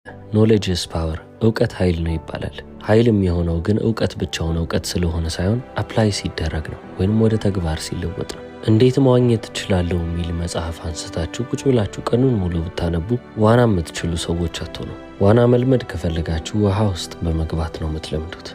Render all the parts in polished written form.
ኖሌጅ ኢዝ ፓወር እውቀት ኃይል ነው ይባላል። ኃይልም የሆነው ግን እውቀት ብቻውን እውቀት ስለሆነ ሳይሆን አፕላይ ሲደረግ ነው ወይንም ወደ ተግባር ሲለወጥ ነው። እንዴት መዋኘት ትችላለሁ የሚል መጽሐፍ አንስታችሁ ቁጭ ብላችሁ ቀኑን ሙሉ ብታነቡ ዋና የምትችሉ ሰዎች አትሆኑ። ዋና መልመድ ከፈለጋችሁ ውሃ ውስጥ በመግባት ነው የምትለምዱት።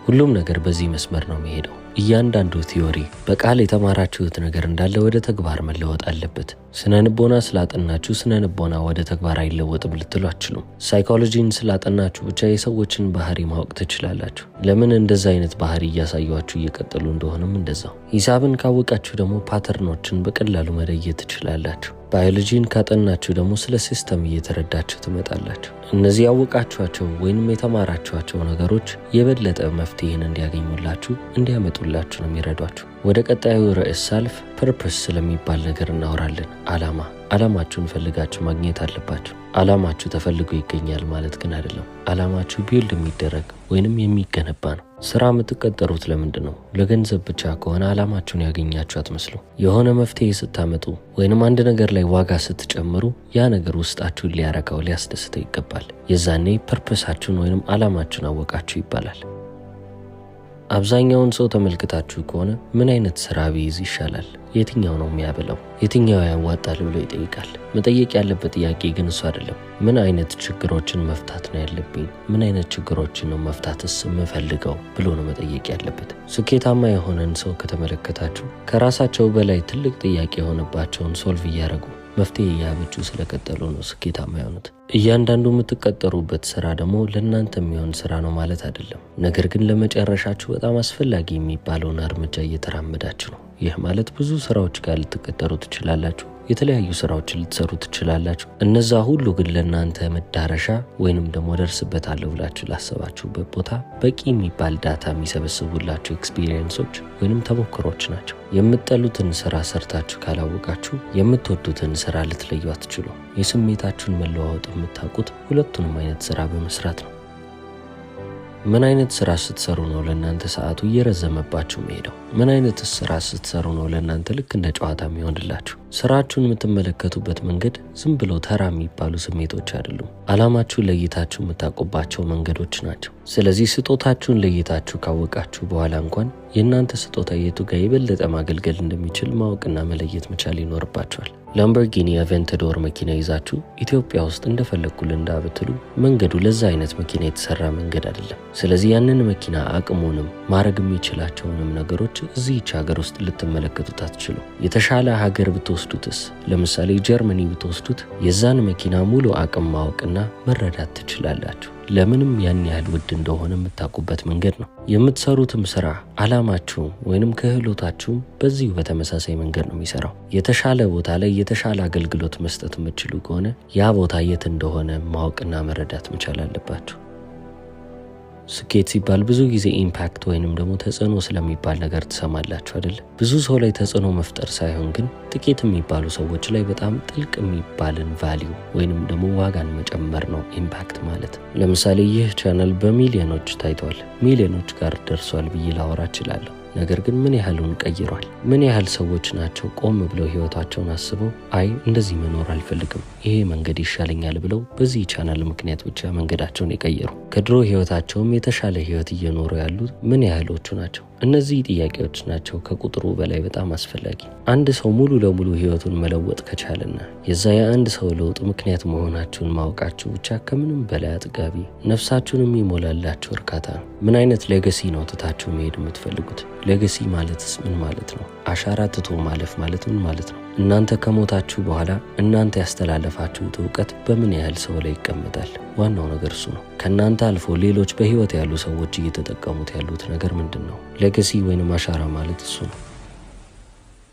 ሁሉም ነገር በዚህ መስመር ነው የሚሄደው። እያንዳንዱ ቲዮሪ በቃል የተማራችሁት ነገር እንዳለ ወደ ተግባር መለወጥ አለበት። ስነ ልቦና ስላጠናችሁ ስነ ልቦና ወደ ተግባር አይለወጥም ልትሉ አትችሉም። ሳይኮሎጂን ስላጠናችሁ ብቻ የሰዎችን ባህሪ ማወቅ ትችላላችሁ። ለምን እንደዛ አይነት ባህሪ እያሳያችሁ እየቀጠሉ እንደሆነም እንደዛው። ሂሳብን ካወቃችሁ ደግሞ ፓተርኖችን በቀላሉ መለየት ትችላላችሁ። ባዮሎጂን ካጠናችሁ ደግሞ ስለ ሲስተም እየተረዳችሁ ትመጣላችሁ። እነዚህ ያወቃችኋቸው ወይንም የተማራችኋቸው ነገሮች የበለጠ መፍትሄን እንዲያገኙላችሁ እንዲያመጡላችሁ ነው የሚረዷችሁ። ወደ ቀጣዩ ርዕስ ሳልፍ ፐርፐስ ስለሚባል ነገር እናወራለን። ዓላማችሁን ፈልጋችሁ ማግኘት አለባችሁ። ዓላማችሁ ተፈልጎ ይገኛል ማለት ግን አይደለም። ዓላማችሁ ቢልድ የሚደረግ ወይንም የሚገነባ ነው። ስራ የምትቀጠሩት ለምንድን ነው? ለገንዘብ ብቻ ከሆነ ዓላማችሁን ያገኛችሁ አትመስሉ። የሆነ መፍትሄ ስታመጡ ወይንም አንድ ነገር ላይ ዋጋ ስትጨምሩ ያ ነገር ውስጣችሁን ሊያረካው ሊያስደስተው ይገባል። የዛኔ ፐርፐሳችሁን ወይንም ዓላማችሁን አወቃችሁ ይባላል። አብዛኛውን ሰው ተመልክታችሁ ከሆነ ምን አይነት ስራ ቢይዝ ይሻላል፣ የትኛው ነው የሚያበላው፣ የትኛው ያዋጣል ብሎ ይጠይቃል። መጠየቅ ያለበት ጥያቄ ግን እሱ አይደለም። ምን አይነት ችግሮችን መፍታት ነው ያለብኝ፣ ምን አይነት ችግሮችን ነው መፍታትስ የምፈልገው ብሎ ነው መጠየቅ ያለበት። ስኬታማ የሆነን ሰው ከተመለከታችሁ ከራሳቸው በላይ ትልቅ ጥያቄ የሆነባቸውን ሶልቭ እያደረጉ መፍትሄ እያበጁ ስለቀጠሉ ነው ስኬታማ የሆኑት። እያንዳንዱ የምትቀጠሩበት ስራ ደግሞ ለእናንተ የሚሆን ስራ ነው ማለት አይደለም። ነገር ግን ለመጨረሻችሁ በጣም አስፈላጊ የሚባለውን እርምጃ እየተራመዳችሁ ነው። ይህ ማለት ብዙ ስራዎች ጋር ልትቀጠሩ ትችላላችሁ። የተለያዩ ስራዎችን ልትሰሩ ትችላላችሁ። እነዛ ሁሉ ግን ለእናንተ መዳረሻ ወይንም ደግሞ ደርስበታለሁ ብላችሁ ላሰባችሁበት ቦታ በቂ የሚባል ዳታ የሚሰበስቡላችሁ ኤክስፒሪየንሶች ወይንም ተሞክሮች ናቸው። የምትጠሉትን ስራ ሰርታችሁ ካላወቃችሁ የምትወዱትን ስራ ልትለዩ አትችሉ። የስሜታችሁን መለዋወጥ የምታውቁት ሁለቱንም አይነት ስራ በመስራት ነው። ምን አይነት ስራ ስትሰሩ ነው ለእናንተ ሰዓቱ እየረዘመባችሁ መሄደው? ምን አይነት ስራ ስትሰሩ ነው ለእናንተ ልክ እንደ ጨዋታ የሚሆንላችሁ? ስራችሁን የምትመለከቱበት መንገድ ዝም ብሎ ተራ የሚባሉ ስሜቶች አይደሉም። ዓላማችሁን ለይታችሁ የምታውቁባቸው መንገዶች ናቸው። ስለዚህ ስጦታችሁን ለይታችሁ ካወቃችሁ በኋላ እንኳን የእናንተ ስጦታ የቱ ጋር የበለጠ ማገልገል እንደሚችል ማወቅና መለየት መቻል ይኖርባችኋል። ላምበርጊኒ አቬንተዶር መኪና ይዛችሁ ኢትዮጵያ ውስጥ እንደፈለግኩ ልንዳ ብትሉ መንገዱ ለዛ አይነት መኪና የተሰራ መንገድ አይደለም። ስለዚህ ያንን መኪና አቅሙንም ማድረግ የሚችላቸውንም ነገሮች እዚህች ሀገር ውስጥ ልትመለከቱት አትችሉ። የተሻለ ሀገር ብትወስዱትስ፣ ለምሳሌ ጀርመኒ ብትወስዱት የዛን መኪና ሙሉ አቅም ማወቅና መረዳት ትችላላችሁ። ለምንም ያን ያህል ውድ እንደሆነ የምታውቁበት መንገድ ነው። የምትሰሩትም ስራ ዓላማችሁም ወይንም ክህሎታችሁም በዚሁ በተመሳሳይ መንገድ ነው የሚሰራው። የተሻለ ቦታ ላይ የተሻለ አገልግሎት መስጠት የምትችሉ ከሆነ ያ ቦታ የት እንደሆነ ማወቅና መረዳት መቻል አለባችሁ። ስኬት ሲባል ብዙ ጊዜ ኢምፓክት ወይንም ደግሞ ተጽዕኖ ስለሚባል ነገር ትሰማላችሁ አይደል? ብዙ ሰው ላይ ተጽዕኖ መፍጠር ሳይሆን ግን ጥቂት የሚባሉ ሰዎች ላይ በጣም ጥልቅ የሚባልን ቫሊዩ ወይንም ደግሞ ዋጋን መጨመር ነው ኢምፓክት ማለት። ለምሳሌ ይህ ቻናል በሚሊዮኖች ታይቷል፣ ሚሊዮኖች ጋር ደርሷል ብዬ ላወራ እችላለሁ። ነገር ግን ምን ያህሉን ቀይሯል? ምን ያህል ሰዎች ናቸው ቆም ብለው ህይወታቸውን አስበው አይ እንደዚህ መኖር አልፈልግም፣ ይሄ መንገድ ይሻለኛል ብለው በዚህ ቻናል ምክንያት ብቻ መንገዳቸውን የቀየሩ? ከድሮ ህይወታቸውም የተሻለ ህይወት እየኖሩ ያሉት ምን ያህሎቹ ናቸው? እነዚህ ጥያቄዎች ናቸው ከቁጥሩ በላይ በጣም አስፈላጊ። አንድ ሰው ሙሉ ለሙሉ ህይወቱን መለወጥ ከቻለና የዛ የአንድ ሰው ለውጥ ምክንያት መሆናችሁን ማወቃችሁ ብቻ ከምንም በላይ አጥጋቢ ነፍሳችሁን የሚሞላላችሁ እርካታ ነው። ምን አይነት ሌጋሲ ነው ትታችሁ መሄድ የምትፈልጉት? ሌጋሲ ማለትስ ምን ማለት ነው? አሻራ ትቶ ማለፍ ማለት ምን ማለት ነው? እናንተ ከሞታችሁ በኋላ እናንተ ያስተላለፋችሁት እውቀት በምን ያህል ሰው ላይ ይቀመጣል? ዋናው ነገር እሱ ነው። ከእናንተ አልፎ ሌሎች በህይወት ያሉ ሰዎች እየተጠቀሙት ያሉት ነገር ምንድን ነው? ሌጋሲ ወይንም አሻራ ማለት እሱ ነው።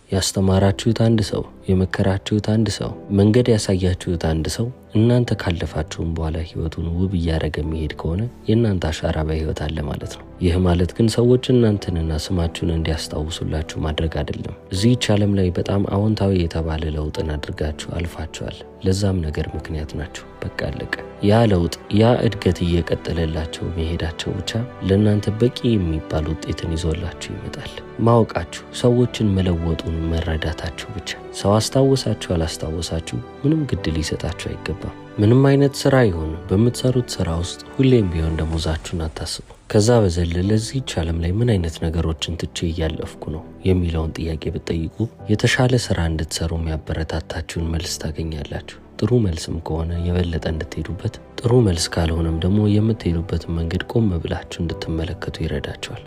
ያስተማራችሁት አንድ ሰው፣ የመከራችሁት አንድ ሰው፣ መንገድ ያሳያችሁት አንድ ሰው እናንተ ካለፋችሁም በኋላ ህይወቱን ውብ እያደረገ የሚሄድ ከሆነ የእናንተ አሻራ በህይወት አለ ማለት ነው። ይህ ማለት ግን ሰዎች እናንተንና ስማችሁን እንዲያስታውሱላችሁ ማድረግ አይደለም። እዚህች ዓለም ላይ በጣም አዎንታዊ የተባለ ለውጥን አድርጋችሁ አልፋችኋል። ለዛም ነገር ምክንያት ናችሁ። በቃ አለቀ። ያ ለውጥ ያ እድገት እየቀጠለላቸው መሄዳቸው ብቻ ለእናንተ በቂ የሚባል ውጤትን ይዞላችሁ ይመጣል። ማወቃችሁ፣ ሰዎችን መለወጡን መረዳታችሁ ብቻ። ሰው ሰው አስታወሳችሁ አላስታወሳችሁ ምንም ግድ ሊሰጣችሁ አይገባም። ምንም አይነት ስራ ይሁን በምትሰሩት ስራ ውስጥ ሁሌም ቢሆን ደሞዛችሁን አታስቡ። ከዛ በዘለለ ለዚህች ዓለም ላይ ምን አይነት ነገሮችን ትቼ እያለፍኩ ነው የሚለውን ጥያቄ ብትጠይቁ የተሻለ ስራ እንድትሰሩ የሚያበረታታችሁን መልስ ታገኛላችሁ። ጥሩ መልስም ከሆነ የበለጠ እንድትሄዱበት፣ ጥሩ መልስ ካልሆነም ደግሞ የምትሄዱበትን መንገድ ቆም ብላችሁ እንድትመለከቱ ይረዳችኋል።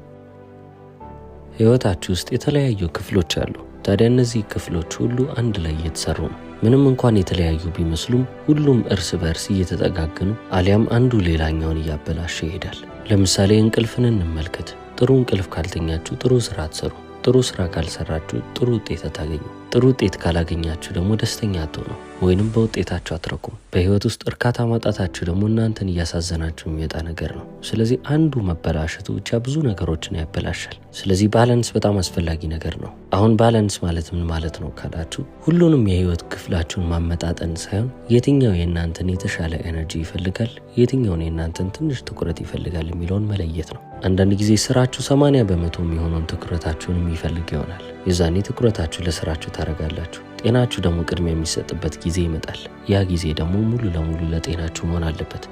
ህይወታችሁ ውስጥ የተለያዩ ክፍሎች አሉ። ታዲያ እነዚህ ክፍሎች ሁሉ አንድ ላይ እየተሰሩ ነው። ምንም እንኳን የተለያዩ ቢመስሉም ሁሉም እርስ በርስ እየተጠጋገኑ አሊያም አንዱ ሌላኛውን እያበላሸ ይሄዳል። ለምሳሌ እንቅልፍን እንመልከት። ጥሩ እንቅልፍ ካልተኛችሁ ጥሩ ስራ አትሰሩ። ጥሩ ስራ ካልሰራችሁ ጥሩ ውጤት አታገኙ። ጥሩ ውጤት ካላገኛችሁ ደግሞ ደስተኛ አትሆኑ ወይንም በውጤታችሁ አትረኩም። በህይወት ውስጥ እርካታ ማጣታችሁ ደግሞ እናንተን እያሳዘናችሁ የሚመጣ ነገር ነው። ስለዚህ አንዱ መበላሸቱ ብቻ ብዙ ነገሮችን ያበላሻል። ስለዚህ ባላንስ በጣም አስፈላጊ ነገር ነው። አሁን ባላንስ ማለት ምን ማለት ነው ካላችሁ ሁሉንም የህይወት ክፍላችሁን ማመጣጠን ሳይሆን የትኛው የእናንተን የተሻለ ኤነርጂ ይፈልጋል፣ የትኛውን የእናንተን ትንሽ ትኩረት ይፈልጋል የሚለውን መለየት ነው። አንዳንድ ጊዜ ስራችሁ 80% የሚሆነውን ትኩረታችሁን የሚፈልግ ይሆናል። የዛኔ ትኩረታችሁ ለስራችሁ ታረጋላችሁ። ጤናችሁ ደግሞ ቅድሚያ የሚሰጥበት ጊዜ ይመጣል። ያ ጊዜ ደግሞ ሙሉ ለሙሉ ለጤናችሁ መሆን አለበት።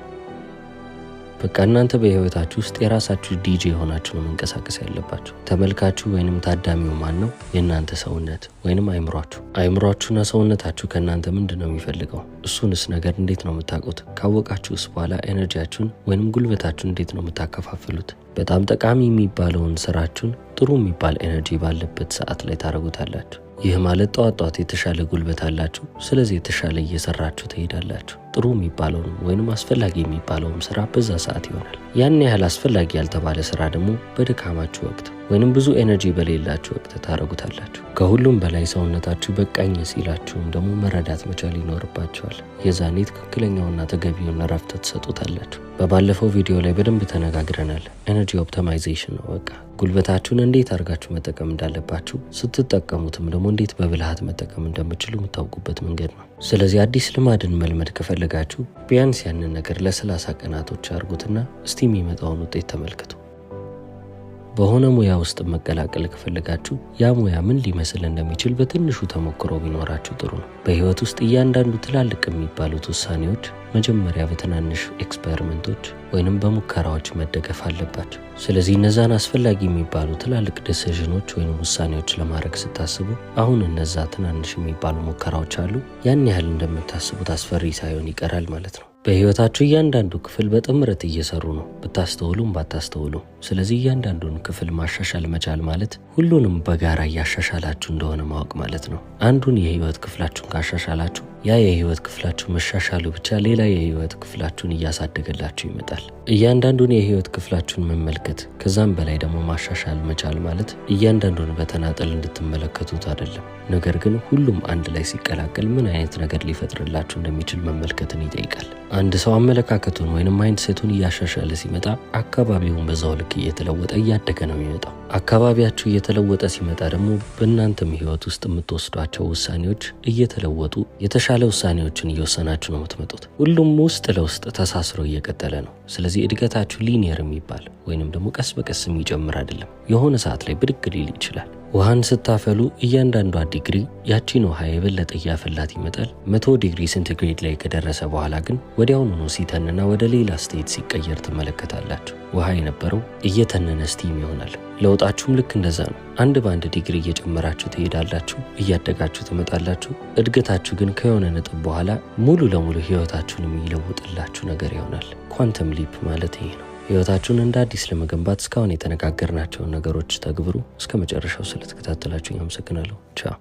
በቃ እናንተ በህይወታችሁ ውስጥ የራሳችሁ ዲጄ ሆናችሁ ነው መንቀሳቀስ ያለባችሁ። ተመልካቹ ወይንም ታዳሚው ማን ነው? የእናንተ ሰውነት ወይንም አይምሯችሁ። አይምሯችሁና ሰውነታችሁ ከእናንተ ምንድን ነው የሚፈልገው? እሱንስ ነገር እንዴት ነው የምታውቁት? ካወቃችሁስ በኋላ ኤነርጂያችሁን ወይንም ጉልበታችሁን እንዴት ነው የምታከፋፍሉት? በጣም ጠቃሚ የሚባለውን ስራችሁን ጥሩ የሚባል ኤነርጂ ባለበት ሰዓት ላይ ታረጉታላችሁ። ይህ ማለት ጠዋት የተሻለ ጉልበት አላችሁ፣ ስለዚህ የተሻለ እየሰራችሁ ትሄዳላችሁ። ጥሩ የሚባለውንም ወይንም አስፈላጊ የሚባለውም ስራ በዛ ሰዓት ይሆናል። ያን ያህል አስፈላጊ ያልተባለ ስራ ደግሞ በድካማችሁ ወቅት ወይንም ብዙ ኤነርጂ በሌላችሁ ወቅት ታረጉታላችሁ። ከሁሉም በላይ ሰውነታችሁ በቃኝ ሲላችሁም ደግሞ መረዳት መቻል ይኖርባችኋል። የዛኔ ትክክለኛውና ተገቢውን እረፍት ትሰጡታላችሁ። በባለፈው ቪዲዮ ላይ በደንብ ተነጋግረናል። ኤነርጂ ኦፕቲማይዜሽን ነው። በቃ ጉልበታችሁን እንዴት አድርጋችሁ መጠቀም እንዳለባችሁ፣ ስትጠቀሙትም ደግሞ እንዴት በብልሃት መጠቀም እንደምትችሉ የምታውቁበት መንገድ ነው። ስለዚህ አዲስ ልማድን መልመድ ከፈለጋችሁ ቢያንስ ያንን ነገር ለ30 ቀናቶች አድርጉትና እስቲ የሚመጣውን ውጤት ተመልከቱ። በሆነ ሙያ ውስጥ መቀላቀል ከፈለጋችሁ ያ ሙያ ምን ሊመስል እንደሚችል በትንሹ ተሞክሮ ቢኖራችሁ ጥሩ ነው። በህይወት ውስጥ እያንዳንዱ ትላልቅ የሚባሉት ውሳኔዎች መጀመሪያ በትናንሽ ኤክስፐሪመንቶች ወይንም በሙከራዎች መደገፍ አለባቸው። ስለዚህ እነዛን አስፈላጊ የሚባሉ ትላልቅ ዲሲዥኖች ወይንም ውሳኔዎች ለማድረግ ስታስቡ አሁን እነዛ ትናንሽ የሚባሉ ሙከራዎች አሉ። ያን ያህል እንደምታስቡት አስፈሪ ሳይሆን ይቀራል ማለት ነው። በህይወታችሁ እያንዳንዱ ክፍል በጥምረት እየሰሩ ነው፣ ብታስተውሉም ባታስተውሉም። ስለዚህ እያንዳንዱን ክፍል ማሻሻል መቻል ማለት ሁሉንም በጋራ እያሻሻላችሁ እንደሆነ ማወቅ ማለት ነው። አንዱን የህይወት ክፍላችሁን ካሻሻላችሁ ያ የህይወት ክፍላችሁ መሻሻሉ ብቻ ሌላ የህይወት ክፍላችሁን እያሳደገላችሁ ይመጣል። እያንዳንዱን የህይወት ክፍላችሁን መመልከት ከዛም በላይ ደግሞ ማሻሻል መቻል ማለት እያንዳንዱን በተናጠል እንድትመለከቱት አይደለም፣ ነገር ግን ሁሉም አንድ ላይ ሲቀላቀል ምን አይነት ነገር ሊፈጥርላችሁ እንደሚችል መመልከትን ይጠይቃል። አንድ ሰው አመለካከቱን ወይንም ማይንድሴቱን እያሻሻለ ሲመጣ አካባቢውን በዛው ልክ እየተለወጠ እያደገ ነው የሚመጣው። አካባቢያችሁ እየተለወጠ ሲመጣ ደግሞ በእናንተም ህይወት ውስጥ የምትወስዷቸው ውሳኔዎች እየተለወጡ የተሻለ ውሳኔዎችን እየወሰናችሁ ነው የምትመጡት። ሁሉም ውስጥ ለውስጥ ተሳስሮ እየቀጠለ ነው። ስለዚህ እድገታችሁ ሊኒየር የሚባል ወይንም ደግሞ ቀስ በቀስ የሚጨምር አይደለም። የሆነ ሰዓት ላይ ብድግ ሊል ይችላል። ውሃን ስታፈሉ እያንዳንዷ ዲግሪ ያቺን ውሃ የበለጠ እያፈላት ይመጣል። 100 ዲግሪ ሴንቲግሬድ ላይ ከደረሰ በኋላ ግን ወዲያውኑ ሲተንና ወደ ሌላ ስቴት ሲቀየር ትመለከታላችሁ። ውሃ የነበረው እየተነነ ስቲም ይሆናል። ለውጣችሁም ልክ እንደዛ ነው። አንድ በአንድ ዲግሪ እየጨመራችሁ ትሄዳላችሁ፣ እያደጋችሁ ትመጣላችሁ። እድገታችሁ ግን ከሆነ ነጥብ በኋላ ሙሉ ለሙሉ ህይወታችሁን የሚለውጥላችሁ ነገር ይሆናል። ኳንተም ሊፕ ማለት ይሄ ነው። ህይወታችሁን እንደ አዲስ ለመገንባት እስካሁን የተነጋገርናቸውን ነገሮች ተግብሩ። እስከ መጨረሻው ስለተከታተላችሁ አመሰግናለሁ። ቻው።